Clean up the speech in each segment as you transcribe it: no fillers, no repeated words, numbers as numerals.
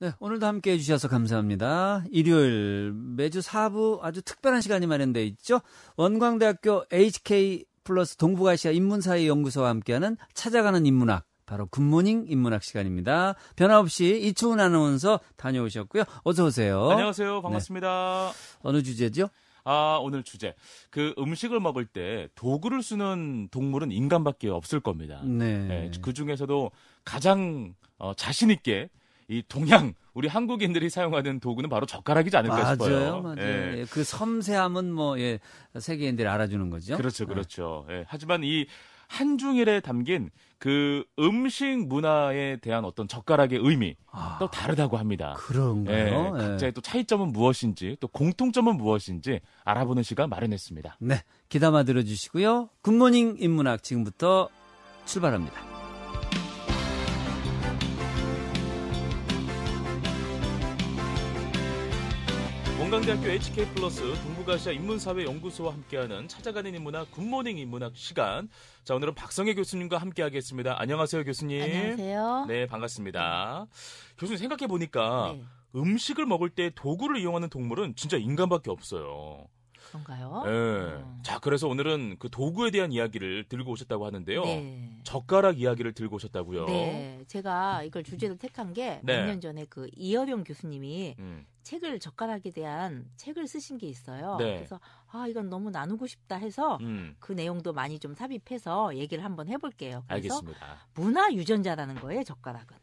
네, 오늘도 함께해 주셔서 감사합니다. 일요일 매주 4부 아주 특별한 시간이 마련되어 있죠. 원광대학교 HK 플러스 동북아시아 인문사회연구소와 함께하는 찾아가는 인문학, 바로 굿모닝 인문학 시간입니다. 변함없이 이초은 아나운서 다녀오셨고요. 어서 오세요. 안녕하세요. 반갑습니다. 네. 어느 주제죠? 오늘 주제. 그 음식을 먹을 때 도구를 쓰는 동물은 인간밖에 없을 겁니다. 네. 그 중에서도 가장 자신 있게 이 동양 우리 한국인들이 사용하는 도구는 바로 젓가락이지 않을까 싶어요. 맞아요. 예. 그 섬세함은 세계인들이 알아주는 거죠. 그렇죠. 예. 하지만 이 한중일에 담긴 그 음식 문화에 대한 어떤 젓가락의 의미 또 다르다고 합니다. 그런가요? 각자의 또 차이점은 무엇인지 또 공통점은 무엇인지 알아보는 시간 마련했습니다. 네, 귀담아 들어주시고요. 굿모닝 인문학 지금부터 출발합니다. 원광대학교 HK 플러스 동북아시아 인문사회연구소와 함께하는 찾아가는 인문학 굿모닝 인문학 시간. 자, 오늘은 박성혜 교수님과 함께하겠습니다. 안녕하세요, 교수님. 안녕하세요. 네, 반갑습니다. 교수님 생각해 보니까 음식을 먹을 때 도구를 이용하는 동물은 진짜 인간밖에 없어요. 그런가요? 네. 자, 그래서 오늘은 그 도구에 대한 이야기를 들고 오셨다고 하는데요. 네. 젓가락 이야기를 들고 오셨다고요. 네, 제가 이걸 주제로 택한 게 몇 년 전에 그 이어룡 교수님이 책을 젓가락에 대한 책을 쓰신 게 있어요. 네. 그래서 이건 너무 나누고 싶다 해서 그 내용도 많이 좀 삽입해서 얘기를 한번 해볼게요. 그래서 알겠습니다. 문화 유전자라는 거예요, 젓가락은.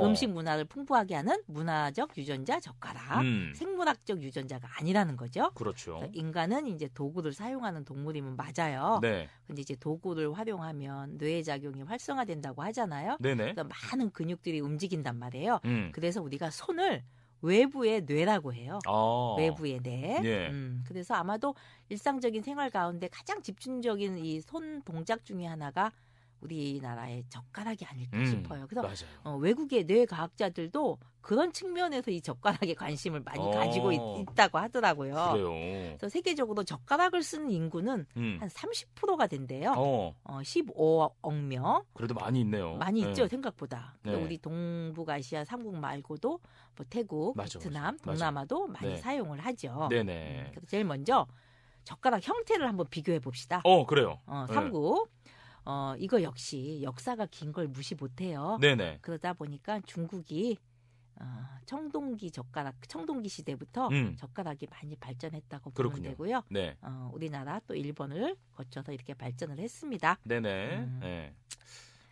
음식 문화를 풍부하게 하는 문화적 유전자 젓가락, 생물학적 유전자가 아니라는 거죠. 그렇죠. 인간은 이제 도구를 사용하는 동물이면 맞아요. 네. 근데 이제 도구를 활용하면 뇌의 작용이 활성화된다고 하잖아요. 네네. 그래서 많은 근육들이 움직인단 말이에요. 그래서 우리가 손을 외부의 뇌라고 해요. 외부의 뇌. 예. 그래서 아마도 일상적인 생활 가운데 가장 집중적인 이 손 동작 중에 하나가 우리나라의 젓가락이 아닐까 싶어요. 그래서 맞아요. 외국의 뇌과학자들도 그런 측면에서 이 젓가락에 관심을 많이 가지고 있다고 하더라고요. 그래요. 그래서 세계적으로 젓가락을 쓰는 인구는 한 30%가 된대요. 15억 명. 그래도 많이 있네요. 많이 있죠, 생각보다. 네. 우리 동북아시아 3국 말고도 뭐 태국, 베트남, 동남아도 많이 사용을 하죠. 네네. 그래서 제일 먼저 젓가락 형태를 한번 비교해 봅시다. 그래요. 3국. 이거 역시 역사가 긴 걸 무시 못해요. 네네. 그러다 보니까 중국이 청동기 시대부터 젓가락이 많이 발전했다고 보면 되고요. 네. 우리나라 또 일본을 거쳐서 이렇게 발전을 했습니다. 네네. 네.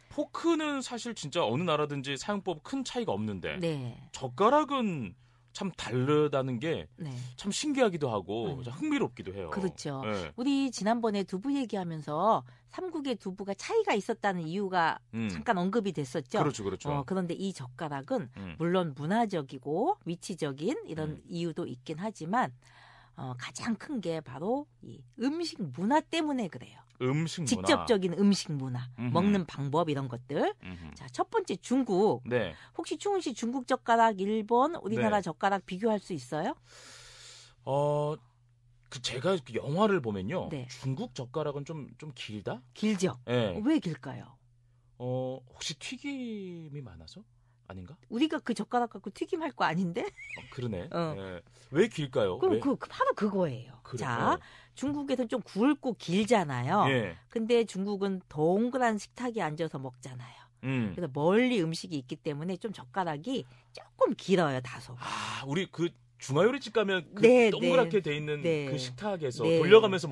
포크는 사실 진짜 어느 나라든지 사용법 큰 차이가 없는데 젓가락은 참 다르다는 게 참 신기하기도 하고 흥미롭기도 해요. 그렇죠. 네. 우리 지난번에 두부 얘기하면서 삼국의 두부가 차이가 있었다는 이유가 잠깐 언급이 됐었죠. 그렇죠. 그런데 이 젓가락은 물론 문화적이고 위치적인 이런 이유도 있긴 하지만 가장 큰 게 바로 이 음식 문화 때문에 그래요. 음식 문화. 직접적인 음식 문화, 먹는 방법 이런 것들. 자, 첫 번째 중국. 네. 혹시 충훈 씨 중국 젓가락, 일본, 우리나라 젓가락 비교할 수 있어요? 제가 영화를 보면요. 중국 젓가락은 좀 길다? 길죠. 네. 왜 길까요? 혹시 튀김이 많아서? 아닌가? 우리가 그 젓가락 갖고 튀김할 거 아닌데? 그러네. 네. 왜 길까요? 그럼 바로 그거예요. 자, 중국에서는 좀 굵고 길잖아요. 근데 중국은 동그란 식탁에 앉아서 먹잖아요. 그래서 멀리 음식이 있기 때문에 좀 젓가락이 조금 길어요, 다소. 우리 그 중화요리집 가면 동그랗게 돼 있는 그 식탁에서 돌려가면서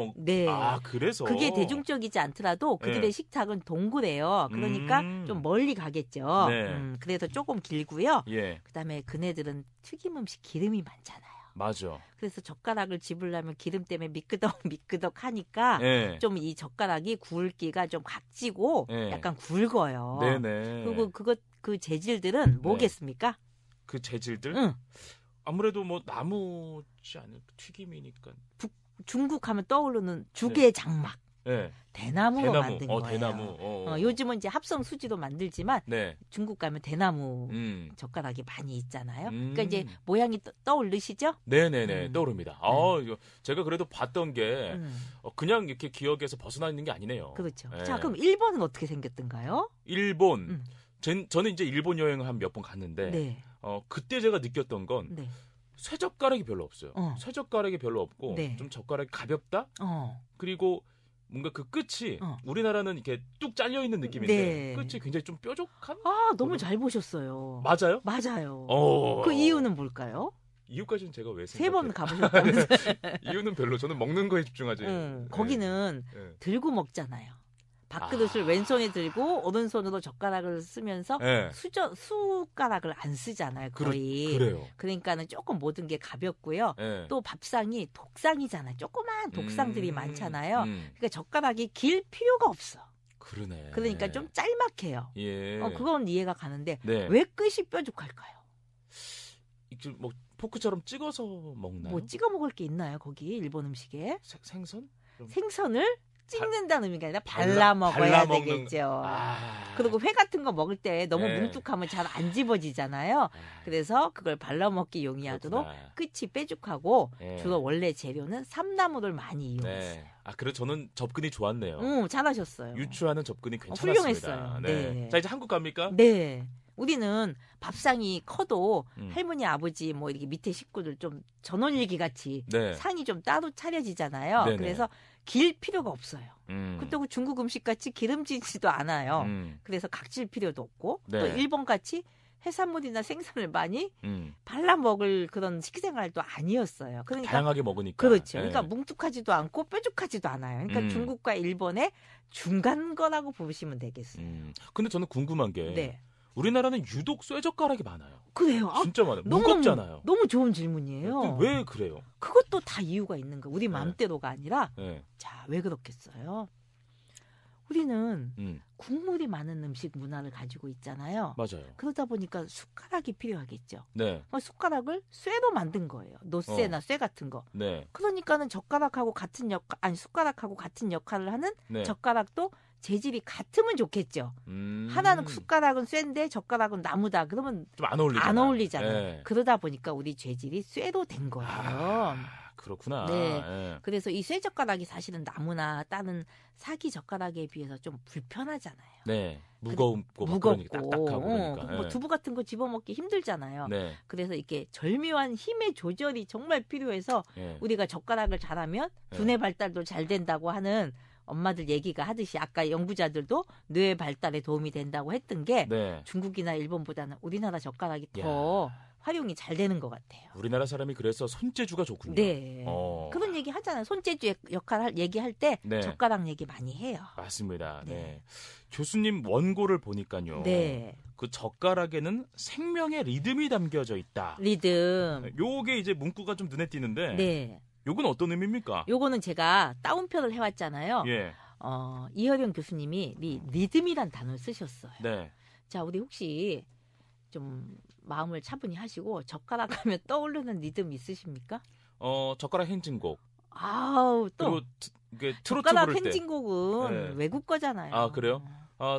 그래서 그게 대중적이지 않더라도 그들의 식탁은 동그래요. 그러니까 좀 멀리 가겠죠. 그래서 조금 길고요. 그다음에 그네들은 튀김 음식 기름이 많잖아요. 맞아. 그래서 젓가락을 집으려면 기름 때문에 미끄덕 하니까 좀 이 젓가락이 굵기가 좀 각지고 약간 굵어요. 네네. 그리고 그 재질들은 뭐겠습니까? 그 재질들? 아무래도 뭐 나무지 않을까? 튀김이니까. 중국 하면 떠오르는 죽의 장막. 네. 대나무로 만든 거예요. 대나무. 요즘은 이제 합성 수지로 만들지만 중국 가면 대나무 젓가락이 많이 있잖아요. 그러니까 이제 모양이 떠오르시죠? 네네네. 떠오릅니다. 제가 그래도 봤던 게 그냥 이렇게 기억에서 벗어나 있는 게 아니네요. 그렇죠. 네. 자, 그럼 일본은 어떻게 생겼던가요? 일본. 저는 이제 일본 여행을 한 몇 번 갔는데 그때 제가 느꼈던 건 네. 쇠젓가락이 별로 없어요. 쇠젓가락이 별로 없고 네. 좀 젓가락이 가볍다. 그리고 뭔가 그 끝이 우리나라는 이렇게 뚝 잘려 있는 느낌인데 네. 끝이 굉장히 좀 뾰족한. 너무 잘 보셨어요. 맞아요? 맞아요. 그 이유는 뭘까요? 이유까지는 제가 왜 3번 가보셨다면서요? 이유는 별로. 저는 먹는 거에 집중하지. 거기는 들고 먹잖아요. 밥그릇을 왼손에 들고 오른손으로 젓가락을 쓰면서 숟가락을 안 쓰잖아요. 거의. 그래요. 그러니까는 조금 모든 게 가볍고요. 또 밥상이 독상이잖아요. 조그만 독상들이 많잖아요. 그러니까 젓가락이 길 필요가 없어. 그러네. 그러니까 좀 짤막해요. 예. 그건 이해가 가는데 왜 끝이 뾰족할까요? 뭐 포크처럼 찍어서 먹나요? 뭐 찍어 먹을 게 있나요? 거기 일본 음식에? 생선? 생선을 찍는다는 의미가 아니라 발라 먹어야 되겠죠. 그리고 회 같은 거 먹을 때 너무 뭉툭하면 잘 안 집어지잖아요. 그래서 그걸 발라 먹기 용이하도록 끝이 뾰족하고 주로 원래 재료는 삼나무를 많이 이용했어요. 그래서 저는 접근이 좋았네요. 잘하셨어요. 유추하는 접근이 괜찮았습니다. 훌륭했어요. 네. 자, 이제 한국 갑니까? 네. 우리는 밥상이 커도 할머니, 아버지 뭐 이렇게 밑에 식구들 좀 전원일기 같이 상이 좀 따로 차려지잖아요. 네네. 그래서 길 필요가 없어요. 그렇다고 중국 음식 같이 기름지지도 않아요. 그래서 각질 필요도 없고 또 일본 같이 해산물이나 생선을 많이 발라 먹을 그런 식생활도 아니었어요. 그러니까 다양하게 먹으니까. 그렇죠. 그러니까 뭉툭하지도 않고 뾰족하지도 않아요. 그러니까 중국과 일본의 중간 거라고 보시면 되겠어요. 근데 저는 궁금한 게 우리나라는 유독 쇠젓가락이 많아요. 그래요? 진짜 많아요. 무겁잖아요. 너무 좋은 질문이에요. 왜 그래요? 그것도 다 이유가 있는 거예요. 우리 마음대로가 아니라 자, 왜 그렇겠어요? 우리는 국물이 많은 음식 문화를 가지고 있잖아요. 맞아요. 그러다 보니까 숟가락이 필요하겠죠. 네. 숟가락을 쇠로 만든 거예요. 노쇠나 쇠 같은 거. 네. 그러니까는 젓가락하고 같은 숟가락하고 같은 역할을 하는 젓가락도 재질이 같으면 좋겠죠. 하나는 숟가락은 쇠인데 젓가락은 나무다. 그러면 좀 안 어울리잖아요. 그러다 보니까 우리 재질이 쇠로 된 거예요. 그렇구나. 네. 그래서 이 쇠 젓가락이 사실은 나무나 다른 사기 젓가락에 비해서 좀 불편하잖아요. 네. 무겁고 딱딱하고 그러니까. 뭐 두부 같은 거 집어먹기 힘들잖아요. 그래서 이렇게 절묘한 힘의 조절이 정말 필요해서 우리가 젓가락을 잘하면 두뇌 발달도 잘 된다고 하는 엄마들 얘기가 하듯이 아까 연구자들도 뇌 발달에 도움이 된다고 했던 게 중국이나 일본보다는 우리나라 젓가락이 더 활용이 잘 되는 것 같아요. 우리나라 사람이 그래서 손재주가 좋군요. 네. 그런 얘기 하잖아요. 손재주 역할 얘기할 때 젓가락 얘기 많이 해요. 맞습니다. 네. 교수님 원고를 보니까요. 그 젓가락에는 생명의 리듬이 담겨져 있다. 리듬. 요게 이제 문구가 좀 눈에 띄는데. 요건 어떤 의미입니까? 요거는 제가 따옴표를 해왔잖아요. 이혜령 교수님이 리듬이란 단어를 쓰셨어요. 자, 우리 혹시 좀 마음을 차분히 하시고 젓가락 하면 떠오르는 리듬 있으십니까? 젓가락 행진곡. 또 그리고 젓가락 행진곡은 외국 거잖아요. 아, 그래요?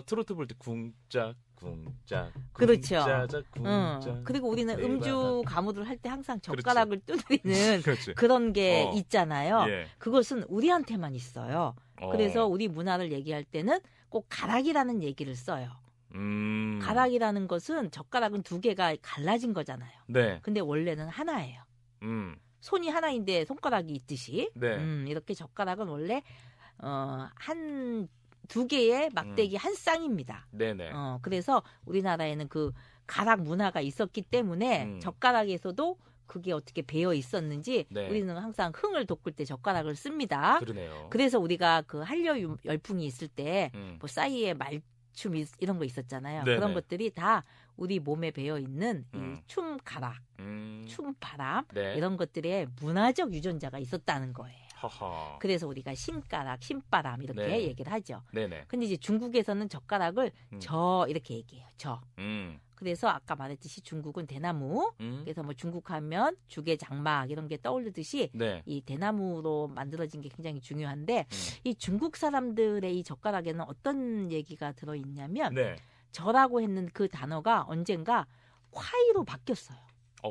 트로트 볼 때 쿵짝 쿵짝. 그렇죠. 쿵짝. 그리고 우리는 음주 가무를 할 때 항상 젓가락을 두드리는 그런 게 있잖아요. 그것은 우리한테만 있어요. 그래서 우리 문화를 얘기할 때는 꼭 가락이라는 얘기를 써요. 가락이라는 것은 젓가락은 두 개가 갈라진 거잖아요. 근데 원래는 하나예요. 손이 하나인데 손가락이 있듯이. 이렇게 젓가락은 원래 두 개의 막대기 한 쌍입니다. 그래서 우리나라에는 그 가락 문화가 있었기 때문에 젓가락에서도 그게 어떻게 배어 있었는지 우리는 항상 흥을 돋굴 때 젓가락을 씁니다. 그래서 우리가 그 한려 열풍이 있을 때 뭐 싸이의 말춤 이런 거 있었잖아요. 그런 것들이 다 우리 몸에 배어 있는 이 춤가락, 춤바람 이런 것들의 문화적 유전자가 있었다는 거예요. 그래서 우리가 신가락, 신바람 이렇게 얘기를 하죠. 근데 이제 중국에서는 젓가락을 저 이렇게 얘기해요. 저. 그래서 아까 말했듯이 중국은 대나무. 그래서 뭐 중국 하면 죽의 장막 이런 게 떠오르듯이 이 대나무로 만들어진 게 굉장히 중요한데 이 중국 사람들의 이 젓가락에는 어떤 얘기가 들어있냐면 저라고 했는 그 단어가 언젠가 콰이로 바뀌었어요.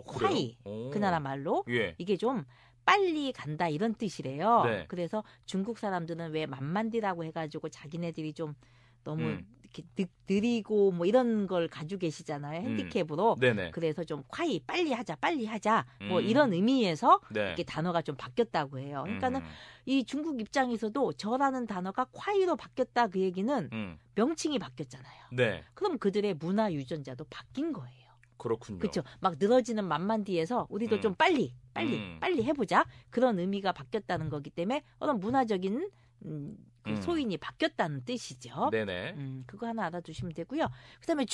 콰이. 그 나라 말로. 이게 좀 빨리 간다 이런 뜻이래요. 그래서 중국 사람들은 왜 만만디라고 해가지고 자기네들이 좀 너무 이렇게 느리고 뭐 이런 걸 가지고 계시잖아요. 핸디캡으로. 네네. 그래서 좀 콰이 빨리 하자 뭐 이런 의미에서 네. 이렇게 단어가 좀 바뀌었다고 해요. 그러니까는 이 중국 입장에서도 저라는 단어가 콰이로 바뀌었다 그 얘기는 명칭이 바뀌었잖아요. 네. 그럼 그들의 문화 유전자도 바뀐 거예요. 그렇군요. 그렇죠. 막 늘어지는 만만 뒤에서 우리도 좀 빨리 해보자. 그런 의미가 바뀌었다는 거기 때문에 어떤 문화적인 그 소인이 바뀌었다는 뜻이죠. 네네. 그거 하나 알아두시면 되고요. 그다음에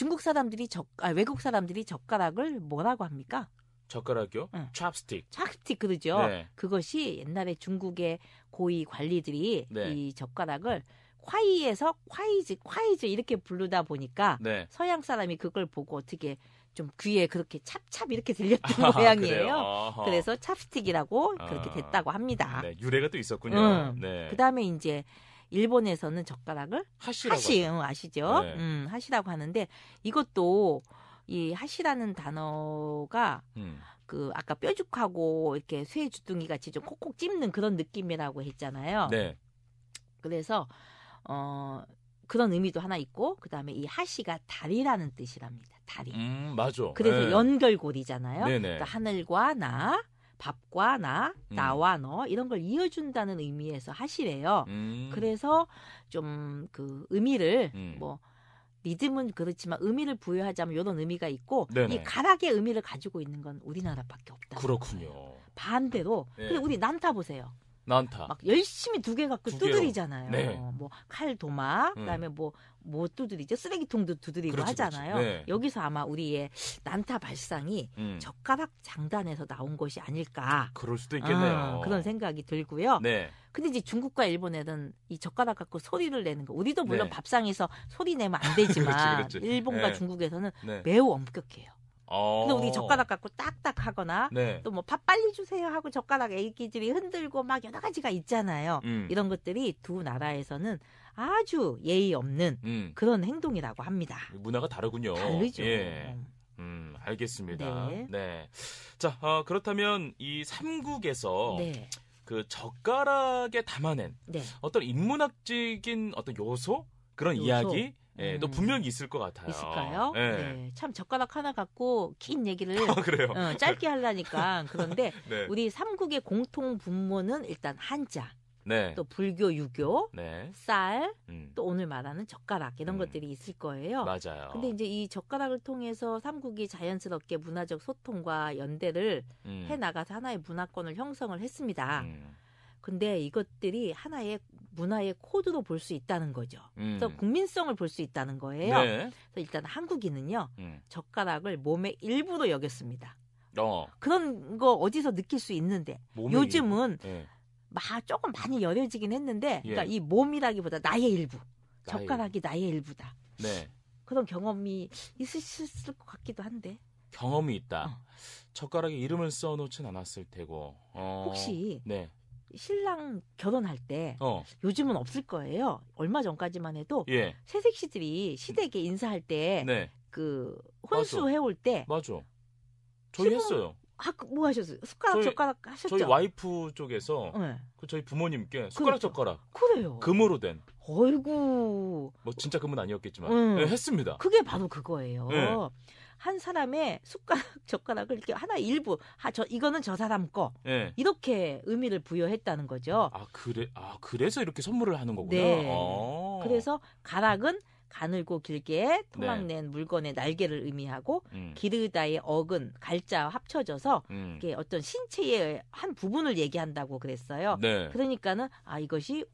외국 사람들이 젓가락을 뭐라고 합니까? 젓가락이요? 찹스틱. 찹스틱 그러죠. 네. 그것이 옛날에 중국의 고위 관리들이 네. 이 젓가락을 콰이에서 콰이즈 이렇게 부르다 보니까 네. 서양 사람이 그걸 보고 어떻게 좀 귀에 그렇게 찹찹 이렇게 들렸던 모양이에요. 그래서 찹스틱이라고 그렇게 됐다고 합니다. 네, 유래가 또 있었군요. 네. 그다음에 이제 일본에서는 젓가락을 하시 아시죠? 네. 하시라고 하는데 이것도 이 하시라는 단어가 그 아까 뾰족하고 이렇게 쇠 주둥이 같이 좀 콕콕 찝는 그런 느낌이라고 했잖아요. 네. 그래서 그런 의미도 하나 있고 그다음에 이 하시가 다리라는 뜻이랍니다. 다리. 맞아. 그래서 네. 연결고리잖아요. 네네. 그러니까 하늘과 나, 밥과 나, 나와 너 이런 걸 이어준다는 의미에서 하시래요. 그래서 좀 그 의미를 뭐 리듬은 그렇지만 의미를 부여하자면 이런 의미가 있고 네네. 이 가락의 의미를 가지고 있는 건 우리나라밖에 없다. 그렇군요. 반대로 네. 근데 우리 난타 보세요. 난타. 막 열심히 두 개 갖고 두드리잖아요. 네. 뭐 칼 도마, 그다음에 뭐 두드리죠. 쓰레기통도 두드리고 그렇지, 하잖아요. 그렇지. 네. 여기서 아마 우리의 난타 발상이 젓가락 장단에서 나온 것이 아닐까. 그럴 수도 있겠네요. 그런 생각이 들고요. 네. 근데 이제 중국과 일본에는 이 젓가락 갖고 소리를 내는 거. 우리도 물론 네. 밥상에서 소리 내면 안 되지만 그렇지. 일본과 네. 중국에서는 네. 매우 엄격해요. 근데 우리 어. 젓가락 갖고 딱딱 하거나 네. 또 뭐 밥 빨리 주세요 하고 젓가락 애기들이 흔들고 막 여러 가지가 있잖아요. 이런 것들이 두 나라에서는 아주 예의 없는 그런 행동이라고 합니다. 문화가 다르군요. 다르죠. 예. 알겠습니다. 네. 네. 자, 그렇다면 이 삼국에서 네. 그 젓가락에 담아낸 네. 어떤 인문학적인 어떤 요소? 그런 이야기? 예, 또 분명히 있을 것 같아요. 있을까요? 예. 네. 참 젓가락 하나 갖고 긴 얘기를 그래요? 짧게 하려니까 그런데 네. 우리 삼국의 공통 분모는 일단 한자, 네. 또 불교, 유교, 네. 쌀, 또 오늘 말하는 젓가락 이런 것들이 있을 거예요. 맞아요. 근데 이제 이 젓가락을 통해서 삼국이 자연스럽게 문화적 소통과 연대를 해 나가서 하나의 문화권을 형성을 했습니다. 근데 이것들이 하나의 문화의 코드로 볼 수 있다는 거죠. 그래서 국민성을 볼 수 있다는 거예요. 네. 그래서 일단 한국인은요. 젓가락을 몸의 일부로 여겼습니다. 그런 거 어디서 느낄 수 있는데 요즘은 네. 조금 많이 여려지긴 했는데 그러니까 예. 이 몸이라기보다 나의 일부. 젓가락이 나의 일부다. 네. 그런 경험이 있으실 것 같기도 한데. 경험이 있다. 젓가락에 이름을 써놓진 않았을 테고. 혹시 네. 신랑 결혼할 때 요즘은 없을 거예요. 얼마 전까지만 해도 예. 새색시들이 시댁에 인사할 때 네. 그 혼수 해올 때 맞아. 저희 했어요. 뭐 하셨어요? 젓가락 하셨죠? 저희 와이프 쪽에서 네. 저희 부모님께 숟가락 그렇죠. 젓가락 그래요. 금으로 된. 어이구. 뭐 진짜 금은 아니었겠지만 네, 했습니다. 그게 바로 그거예요. 네. 한 사람의 젓가락을 이렇게 하나 일부, 이거는 저 사람 거 네. 이렇게 의미를 부여했다는 거죠. 그래서 이렇게 선물을 하는 거구나. 네. 그래서 가락은 가늘고 길게 토막낸 물건의 날개를 의미하고 기르다의 억은 갈자와 합쳐져서 이게 어떤 신체의 한 부분을 얘기한다고 그랬어요. 네. 그러니까는 이것이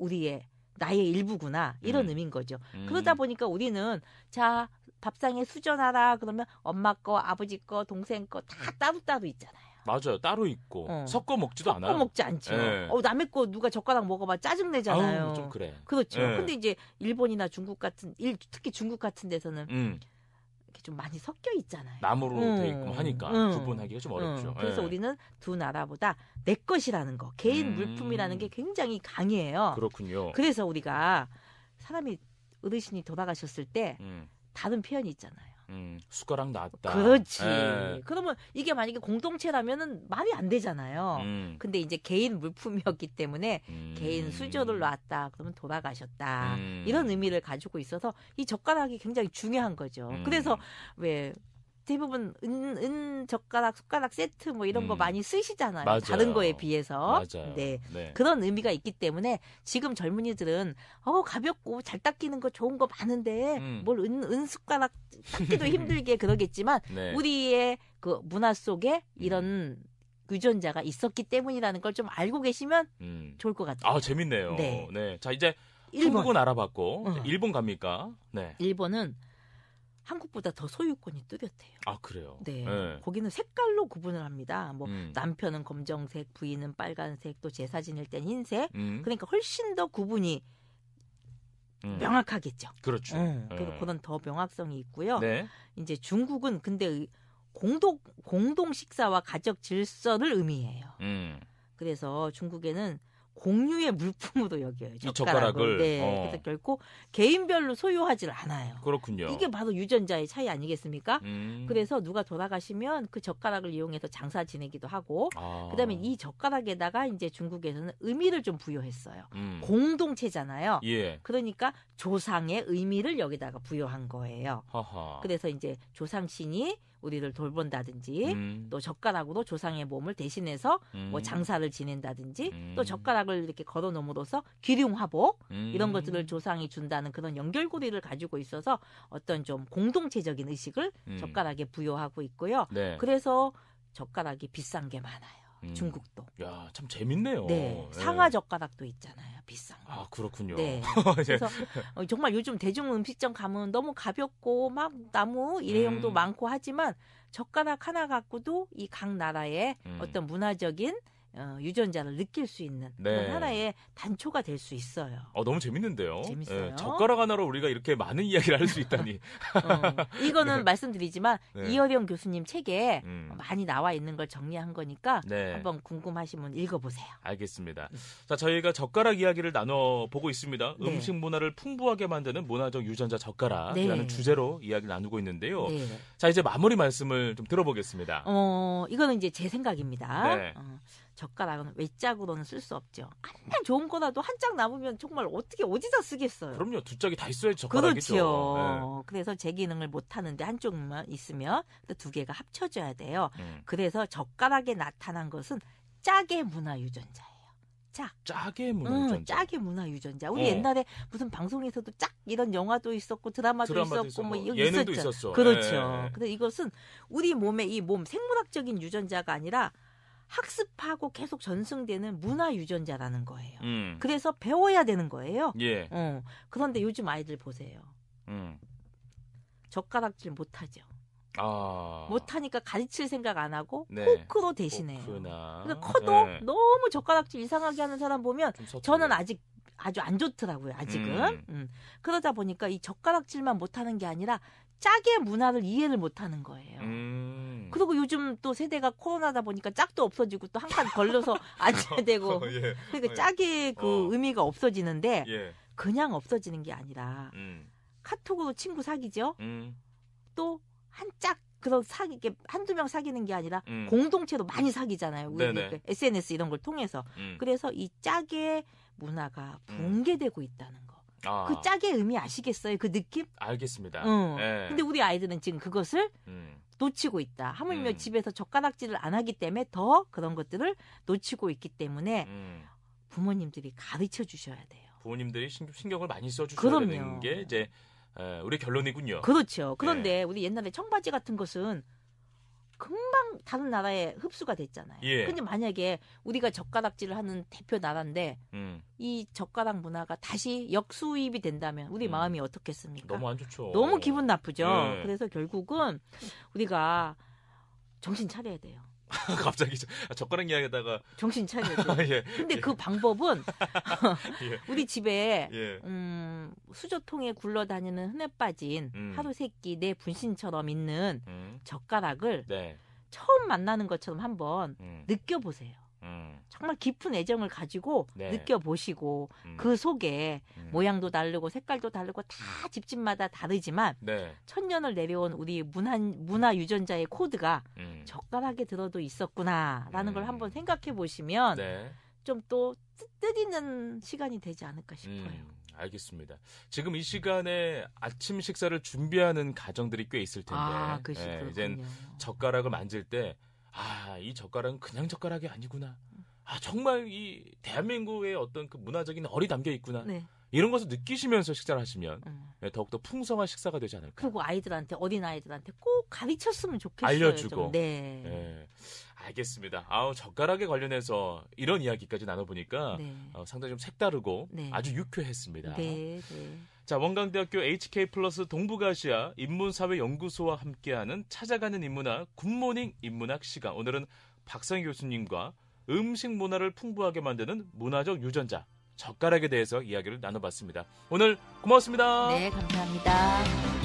나의 일부구나 이런 의미인 거죠. 그러다 보니까 우리는 자 밥상에 수전하라 그러면 엄마 거, 아버지 거, 동생 거 다 따로따로 있잖아요. 맞아요. 따로 있고 섞어 먹지도 않아요. 섞어 먹지 않죠. 네. 남의 거 누가 젓가락 먹어봐 짜증내잖아요. 좀 그래. 그렇죠. 네. 근데 이제 일본이나 중국 같은 특히 중국 같은 데서는 이렇게 좀 많이 섞여 있잖아요. 나무로 돼 있고 하니까 구분하기가 좀 어렵죠. 그래서 우리는 두 나라보다 내 것이라는 거, 개인 물품이라는 게 굉장히 강해요. 그렇군요. 그래서 우리가 어르신이 돌아가셨을 때 다른 표현이 있잖아요. 숟가락 놨다. 그렇지. 그러면 이게 만약에 공동체라면은 말이 안 되잖아요. 근데 이제 개인 물품이었기 때문에 개인 수저를 놨다. 그러면 돌아가셨다. 이런 의미를 가지고 있어서 이 젓가락이 굉장히 중요한 거죠. 그래서 왜 대부분 은 젓가락, 숟가락 세트 뭐 이런 거 많이 쓰시잖아요. 맞아요. 다른 거에 비해서. 맞아요. 네. 그런 의미가 있기 때문에 지금 젊은이들은 가볍고 잘 닦이는 거 좋은 거 많은데 뭘 은 숟가락 닦기도 힘들게 그러겠지만 네. 우리의 그 문화 속에 이런 유전자가 있었기 때문이라는 걸 좀 알고 계시면 좋을 것 같아요. 아, 재밌네요. 네. 네. 자, 이제 일본. 한국은 알아봤고 일본 갑니까? 네. 일본은 한국보다 더 소유권이 뚜렷해요. 아, 그래요? 네. 거기는 색깔로 구분을 합니다. 뭐 남편은 검정색, 부인은 빨간색, 또 제사 지낼 땐 흰색. 그러니까 훨씬 더 구분이 명확하겠죠. 그렇죠. 그래서 그런 더 명확성이 있고요. 네. 이제 중국은 근데 공동 식사와 가족 질서를 의미해요. 그래서 중국에는 공유의 물품으로 여겨요. 젓가락을. 네. 그래서 결코 개인별로 소유하지 않아요. 그렇군요. 이게 바로 유전자의 차이 아니겠습니까? 그래서 누가 돌아가시면 그 젓가락을 이용해서 장사 지내기도 하고, 그다음에 이 젓가락에다가 이제 중국에서는 의미를 좀 부여했어요. 공동체잖아요. 예. 그러니까 조상의 의미를 여기다가 부여한 거예요. 하하. 그래서 이제 조상신이 우리를 돌본다든지 또 젓가락으로 조상의 몸을 대신해서 뭐 장사를 지낸다든지 또 젓가락을 이렇게 걸어놓음으로써 기륭화복 이런 것들을 조상이 준다는 그런 연결고리를 가지고 있어서 어떤 좀 공동체적인 의식을 젓가락에 부여하고 있고요. 네. 그래서 젓가락이 비싼 게 많아요. 중국도. 야, 참 재밌네요. 네. 상하 젓가락도 있잖아요. 비싼 거. 아, 그렇군요. 네. 그래서 정말 요즘 대중 음식점 가면 너무 가볍고 막 나무 일회용도 많고 하지만 젓가락 하나 갖고도 이 각 나라의 어떤 문화적인 유전자를 느낄 수 있는 그런 하나의 단초가 될 수 있어요. 너무 재밌는데요. 재밌어요. 젓가락 하나로 우리가 이렇게 많은 이야기를 할 수 있다니. 이거는 네. 말씀드리지만 네. 이어령 교수님 책에 많이 나와 있는 걸 정리한 거니까 네. 한번 궁금하시면 읽어보세요. 알겠습니다. 자, 저희가 젓가락 이야기를 나눠보고 있습니다. 네. 음식 문화를 풍부하게 만드는 문화적 유전자 젓가락이라는 주제로 이야기를 나누고 있는데요. 네. 자, 이제 마무리 말씀을 좀 들어보겠습니다. 이거는 이제 제 생각입니다. 네. 젓가락은 외짝으로는 쓸 수 없죠. 한장 좋은 거라도 한 짝 남으면 정말 어떻게 어디다 쓰겠어요. 그럼요. 두 짝이 다 있어야지 젓가락이죠. 그렇죠. 네. 그래서 제 기능을 못하는데 한쪽만 있으면 두 개가 합쳐져야 돼요. 그래서 젓가락에 나타난 것은 짝의 문화 유전자예요. 짝의 문화 유전자. 짝의 문화 유전자. 우리 옛날에 무슨 방송에서도 짝 이런 영화도 있었고 드라마도 있었고 뭐 예능도 있었죠. 그렇죠. 근데 이것은 우리 몸의 이 몸 생물학적인 유전자가 아니라 학습하고 계속 전승되는 문화 유전자라는 거예요. 그래서 배워야 되는 거예요. 예. 그런데 요즘 아이들 보세요. 젓가락질 못하죠. 못하니까 가르칠 생각 안 하고 포크로 대신해요. 그러니까 커도 너무 젓가락질 이상하게 하는 사람 보면 저는 아직 아주 안 좋더라고요. 아직은. 그러다 보니까 이 젓가락질만 못하는 게 아니라 짝의 문화를 이해를 못하는 거예요. 그리고 요즘 또 세대가 코로나다 보니까 짝도 없어지고 또 한 칸 걸려서 앉아야 되고 그러니까 짝의 그 의미가 없어지는데 그냥 없어지는 게 아니라 카톡으로 친구 사귀죠. 또 한 짝 그런 사귀게 한두 명 사귀는 게 아니라 공동체로 많이 사귀잖아요. 우리 SNS 이런 걸 통해서. 그래서 이 짝의 문화가 붕괴되고 있다는 거. 그 짝의 의미 아시겠어요? 그 느낌? 알겠습니다. 근데 우리 아이들은 지금 그것을 놓치고 있다. 하물며 집에서 젓가락질을 안 하기 때문에 더 그런 것들을 놓치고 있기 때문에 부모님들이 가르쳐 주셔야 돼요. 부모님들이 신경을 많이 써주셔야 되는 게 이제 우리 결론이군요. 그렇죠. 그런데 우리 옛날에 청바지 같은 것은 금방 다른 나라에 흡수가 됐잖아요. 근데 만약에 우리가 젓가락질을 하는 대표 나라인데 이 젓가락 문화가 다시 역수입이 된다면 우리 마음이 어떻겠습니까? 너무 안 좋죠. 너무 기분 나쁘죠. 그래서 결국은 우리가 정신 차려야 돼요. 갑자기 젓가락 이야기하다가 정신 차려야 돼요. 근데 그 방법은 우리 집에 수저통에 굴러다니는 흔해 빠진 하루 세끼 내 분신처럼 있는 젓가락을 처음 만나는 것처럼 한번 느껴보세요. 정말 깊은 애정을 가지고 네. 느껴보시고 그 속에 모양도 다르고 색깔도 다르고 다 집집마다 다르지만 네. 천년을 내려온 우리 문화 유전자의 코드가 젓가락에 들어도 있었구나라는 걸 한번 생각해 보시면 네. 좀 또 뜻있는 시간이 되지 않을까 싶어요. 알겠습니다. 지금 이 시간에 아침 식사를 준비하는 가정들이 꽤 있을 텐데 예, 이젠 젓가락을 만질 때 이 젓가락은 그냥 젓가락이 아니구나. 정말 이 대한민국의 어떤 그 문화적인 얼이 담겨 있구나. 네. 이런 것을 느끼시면서 식사를 하시면 더욱더 풍성한 식사가 되지 않을까. 그리고 아이들한테 어린 아이들한테 꼭 가르쳤으면 좋겠어요. 알려주고. 네. 알겠습니다. 젓가락에 관련해서 이런 이야기까지 나눠보니까 네. 상당히 좀 색다르고 네. 아주 유쾌했습니다. 네. 자, 원광대학교 HK 플러스 동북아시아 인문사회연구소와 함께하는 찾아가는 인문학 굿모닝 인문학 시간. 오늘은 박상희 교수님과 음식 문화를 풍부하게 만드는 문화적 유전자 젓가락에 대해서 이야기를 나눠봤습니다. 오늘 고맙습니다. 네, 감사합니다.